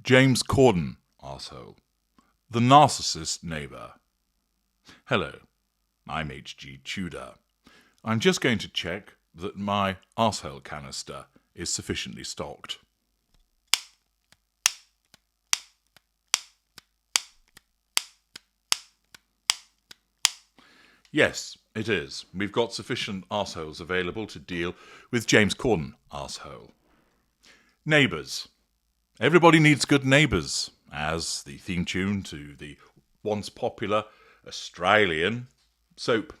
James Corden, arsehole. The Narcissist Neighbour. Hello, I'm H.G. Tudor. I'm just going to check that my arsehole canister is sufficiently stocked. Yes, it is. We've got sufficient arseholes available to deal with James Corden, arsehole. Neighbours. Everybody needs good neighbours, as the theme tune to the once popular Australian soap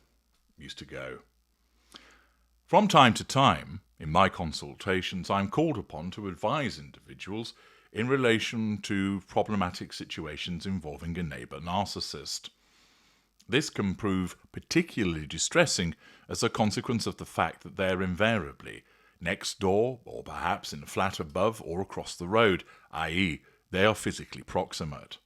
used to go. From time to time, in my consultations, I'm called upon to advise individuals in relation to problematic situations involving a neighbour narcissist. This can prove particularly distressing as a consequence of the fact that they're invariably next door, or perhaps in a flat above or across the road, i.e., they are physically proximate.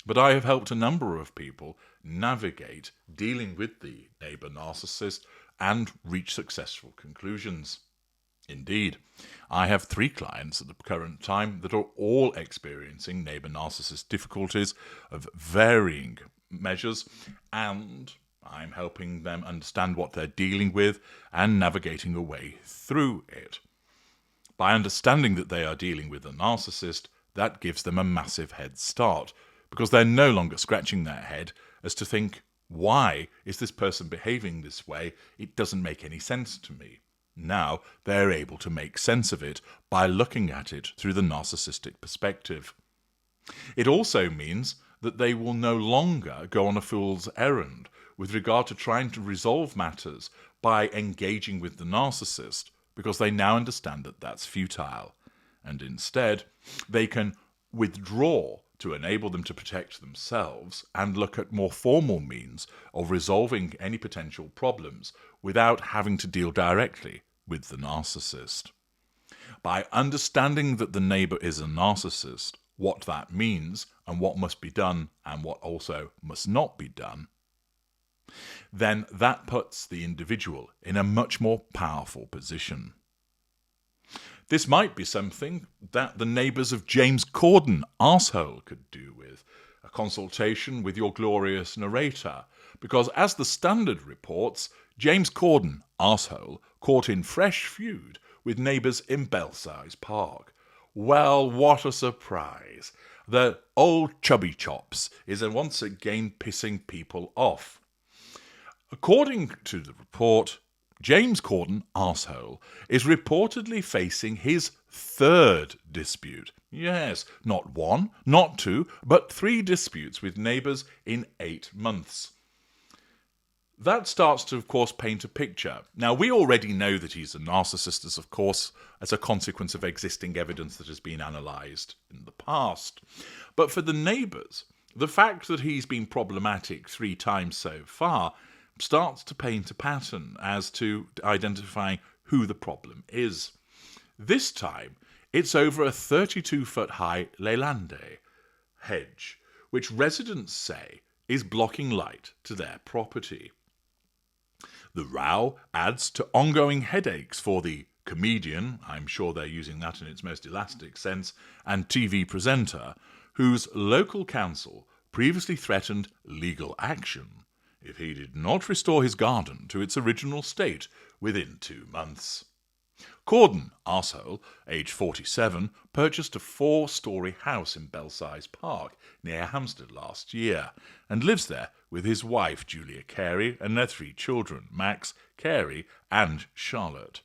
But I have helped a number of people navigate dealing with the neighbour narcissist and reach successful conclusions. Indeed, I have 3 clients at the current time that are all experiencing neighbour narcissist difficulties of varying measures, and I'm helping them understand what they're dealing with and navigating a way through it. By understanding that they are dealing with a narcissist, that gives them a massive head start, because they're no longer scratching their head as to think, why is this person behaving this way? It doesn't make any sense to me. Now they're able to make sense of it by looking at it through the narcissistic perspective. It also means that they will no longer go on a fool's errand with regard to trying to resolve matters by engaging with the narcissist, because they now understand that that's futile, and instead they can withdraw to enable them to protect themselves and look at more formal means of resolving any potential problems without having to deal directly with the narcissist. By understanding that the neighbour is a narcissist, what that means and what must be done and what also must not be done, then that puts the individual in a much more powerful position. This might be something that the neighbours of James Corden, arsehole, could do with a consultation with your glorious narrator, because as the Standard reports, James Corden, arsehole, caught in fresh feud with neighbours in Belsize Park. Well, what a surprise. The old chubby chops is once again pissing people off. According to the report, James Corden, arsehole, is reportedly facing his 3rd dispute. Yes, not 1, not 2, but 3 disputes with neighbours in 8 months. That starts to, of course, paint a picture. Now, we already know that he's a narcissist, as a consequence of existing evidence that has been analysed in the past. But for the neighbours, the fact that he's been problematic 3 times so far starts to paint a pattern as to identifying who the problem is. This time, it's over a 32-foot high Leylande hedge, which residents say is blocking light to their property. The row adds to ongoing headaches for the comedian, I'm sure they're using that in its most elastic sense, and TV presenter, whose local council previously threatened legal action if he did not restore his garden to its original state within 2 months. Corden, arsehole, age 47, purchased a 4-storey house in Belsize Park near Hampstead last year and lives there with his wife Julia Carey and their 3 children, Max, Carey and Charlotte.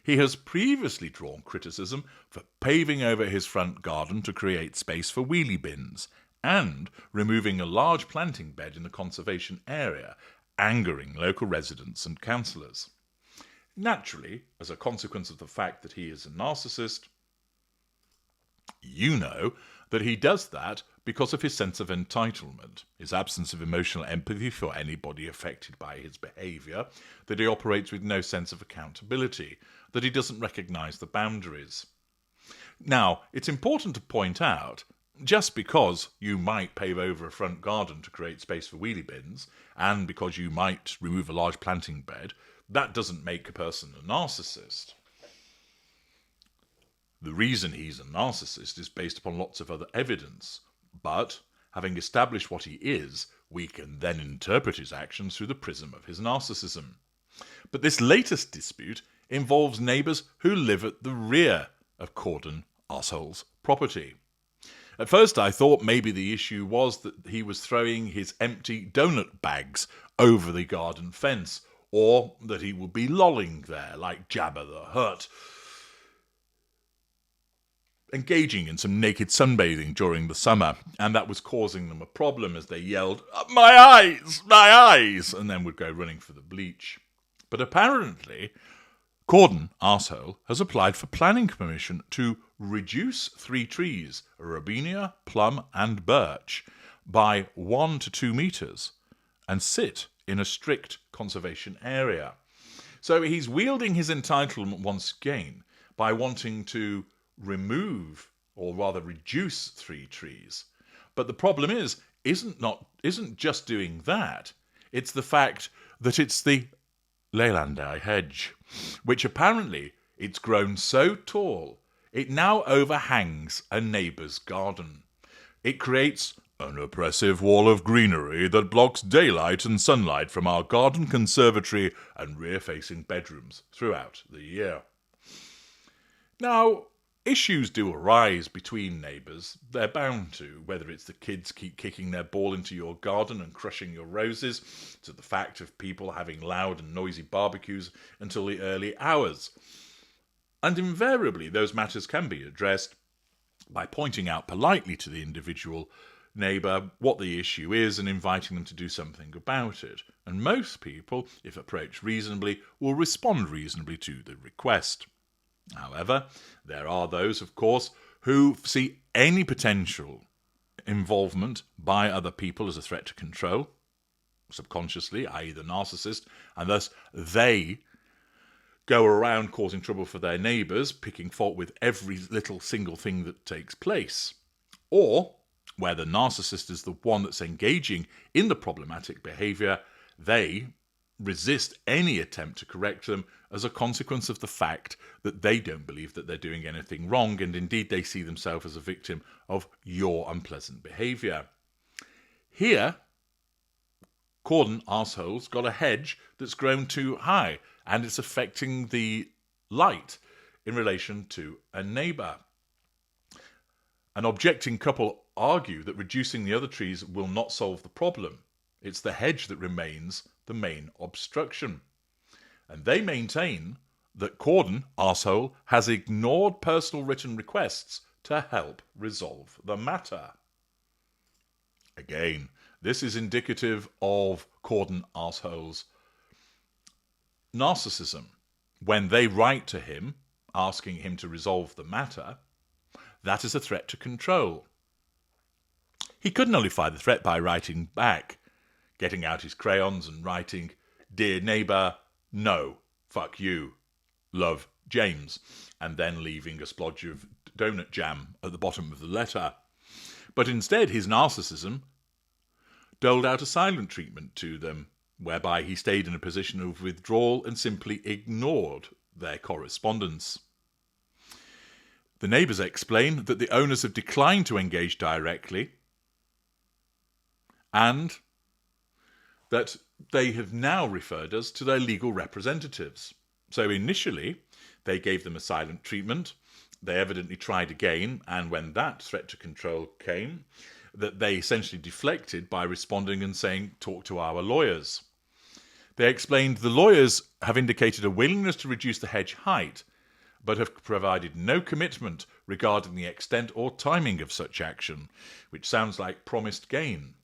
He has previously drawn criticism for paving over his front garden to create space for wheelie bins and removing a large planting bed in the conservation area, angering local residents and councillors. Naturally, as a consequence of the fact that he is a narcissist, you know that he does that because of his sense of entitlement, his absence of emotional empathy for anybody affected by his behaviour, that he operates with no sense of accountability, that he doesn't recognise the boundaries. Now, it's important to point out, just because you might pave over a front garden to create space for wheelie bins, and because you might remove a large planting bed, that doesn't make a person a narcissist. The reason he's a narcissist is based upon lots of other evidence, but having established what he is, we can then interpret his actions through the prism of his narcissism. But this latest dispute involves neighbours who live at the rear of Corden arsehole's property. At first I thought maybe the issue was that he was throwing his empty donut bags over the garden fence, or that he would be lolling there like Jabba the Hutt, engaging in some naked sunbathing during the summer, and that was causing them a problem as they yelled, "My eyes! My eyes!" and then would go running for the bleach. But apparently, Corden, arsehole, has applied for planning permission to reduce 3 trees, robinia, plum and birch, by 1 to 2 metres and sit in a strict conservation area. So he's wielding his entitlement once again by wanting to remove, or rather reduce, 3 trees. But the problem isn't just doing that. It's the fact that it's the Leylandii hedge, which apparently it's grown so tall it now overhangs a neighbour's garden. It creates an oppressive wall of greenery that blocks daylight and sunlight from our garden, conservatory and rear-facing bedrooms throughout the year. Now, issues do arise between neighbours. They're bound to, whether it's the kids keep kicking their ball into your garden and crushing your roses, to the fact of people having loud and noisy barbecues until the early hours. And invariably, those matters can be addressed by pointing out politely to the individual neighbour what the issue is and inviting them to do something about it. And most people, if approached reasonably, will respond reasonably to the request. However, there are those, of course, who see any potential involvement by other people as a threat to control, subconsciously, i.e. the narcissist, and thus they go around causing trouble for their neighbours, picking fault with every little single thing that takes place. Or, where the narcissist is the one that's engaging in the problematic behaviour, they resist any attempt to correct them as a consequence of the fact that they don't believe that they're doing anything wrong, and indeed they see themselves as a victim of your unpleasant behaviour. Here, Corden arsehole's got a hedge that's grown too high, and it's affecting the light in relation to a neighbour. An objecting couple argue that reducing the other trees will not solve the problem. It's the hedge that remains the main obstruction. And they maintain that Corden, arsehole, has ignored personal written requests to help resolve the matter. Again, this is indicative of Corden arsehole's narcissism. When they write to him, asking him to resolve the matter, that is a threat to control. He could nullify the threat by writing back, getting out his crayons and writing, "Dear neighbour, no, fuck you, love, James," and then leaving a splodge of donut jam at the bottom of the letter. But instead, his narcissism doled out a silent treatment to them, whereby he stayed in a position of withdrawal and simply ignored their correspondence. The neighbours explain that the owners have declined to engage directly and that they have now referred us to their legal representatives. So initially, they gave them a silent treatment. They evidently tried again, and when that threat to control came, that they essentially deflected by responding and saying, "Talk to our lawyers." They explained the lawyers have indicated a willingness to reduce the hedge height, but have provided no commitment regarding the extent or timing of such action, which sounds like promised gain.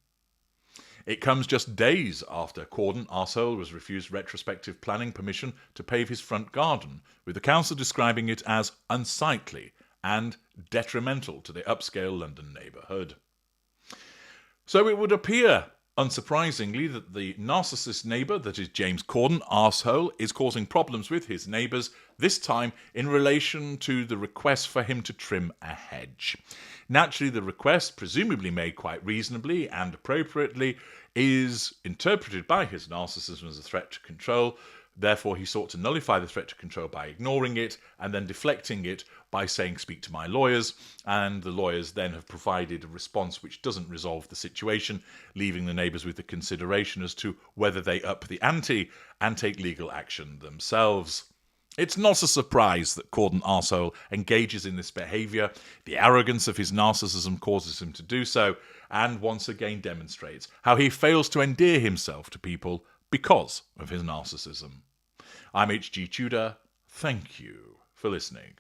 It comes just days after Corden arsehole was refused retrospective planning permission to pave his front garden, with the council describing it as unsightly and detrimental to the upscale London neighbourhood. So it would appear, unsurprisingly, that the narcissist neighbour, that is James Corden arsehole, is causing problems with his neighbours, this time in relation to the request for him to trim a hedge. Naturally, the request, presumably made quite reasonably and appropriately, is interpreted by his narcissism as a threat to control, Therefore, he sought to nullify the threat to control by ignoring it and then deflecting it by saying, speak to my lawyers, and the lawyers then have provided a response which doesn't resolve the situation, leaving the neighbours with the consideration as to whether they up the ante and take legal action themselves. It's not a surprise that Corden arsehole engages in this behaviour. The arrogance of his narcissism causes him to do so, and once again demonstrates how he fails to endear himself to people because of his narcissism. I'm H.G. Tudor. Thank you for listening.